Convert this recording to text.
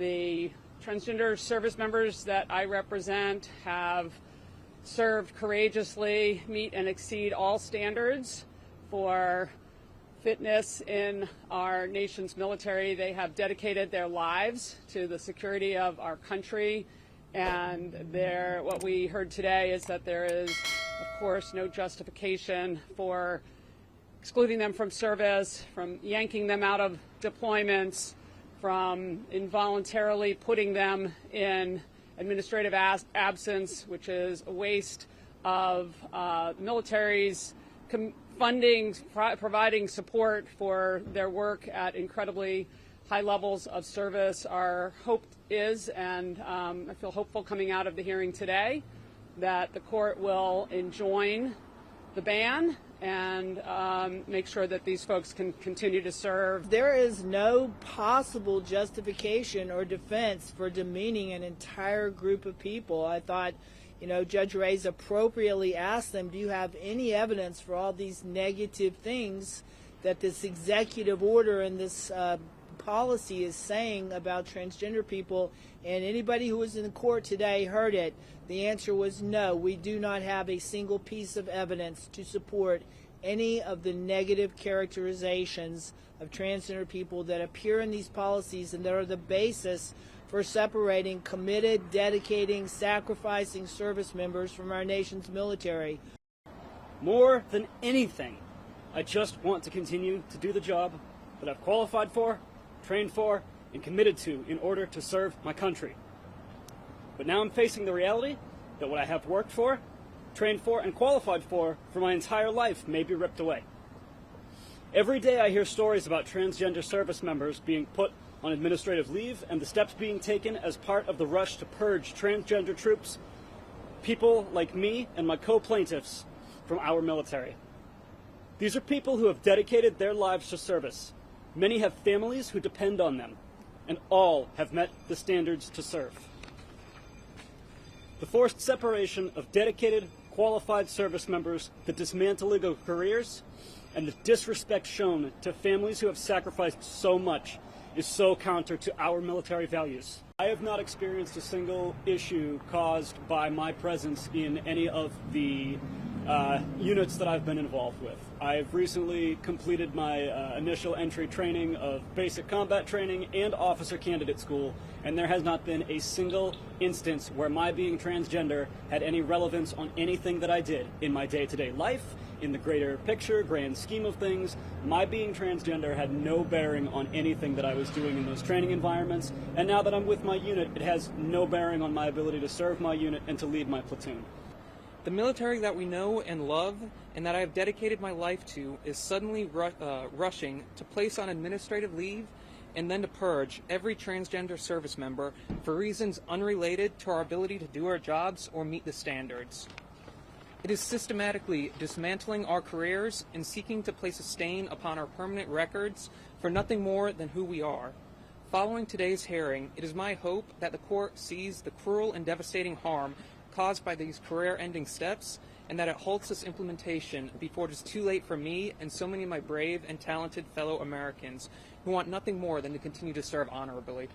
The transgender service members that I represent have served courageously, meet and exceed all standards for fitness in our nation's military. They have dedicated their lives to the security of our country, and what we heard today is that there is, of course, no justification for excluding them from service, from yanking them out of deployments, from involuntarily putting them in administrative absence, which is a waste of military's funding, providing support for their work at incredibly high levels of service. Our hope is, and I feel hopeful coming out of the hearing today, that the court will enjoin the ban and make sure that these folks can continue to serve. There is no possible justification or defense for demeaning an entire group of people. I thought, Judge Reyes appropriately asked them, do you have any evidence for all these negative things that this executive order and this policy is saying about transgender people? And anybody who was in the court today heard it. The answer was no. We do not have a single piece of evidence to support any of the negative characterizations of transgender people that appear in these policies and that are the basis for separating committed, dedicating, sacrificing service members from our nation's military. More than anything, I just want to continue to do the job that I've qualified for, trained for, and committed to in order to serve my country. But now I'm facing the reality that what I have worked for, trained for, and qualified for my entire life may be ripped away. Every day I hear stories about transgender service members being put on administrative leave and the steps being taken as part of the rush to purge transgender troops, people like me and my co-plaintiffs, from our military. These are people who have dedicated their lives to service. Many have families who depend on them, and all have met the standards to serve. The forced separation of dedicated, qualified service members, the dismantling of careers, and the disrespect shown to families who have sacrificed so much is so counter to our military values. I have not experienced a single issue caused by my presence in any of the units that I've been involved with. I've recently completed my initial entry training of basic combat training and officer candidate school, and there has not been a single instance where my being transgender had any relevance on anything that I did in my day-to-day life. In the greater picture, grand scheme of things, my being transgender had no bearing on anything that I was doing in those training environments, and now that I'm with my unit, it has no bearing on my ability to serve my unit and to lead my platoon. The military that we know and love and that I have dedicated my life to is suddenly rushing to place on administrative leave and then to purge every transgender service member for reasons unrelated to our ability to do our jobs or meet the standards. It is systematically dismantling our careers and seeking to place a stain upon our permanent records for nothing more than who we are. Following today's hearing, it is my hope that the court sees the cruel and devastating harm caused by these career-ending steps, and that it halts this implementation before it is too late for me and so many of my brave and talented fellow Americans who want nothing more than to continue to serve honorably.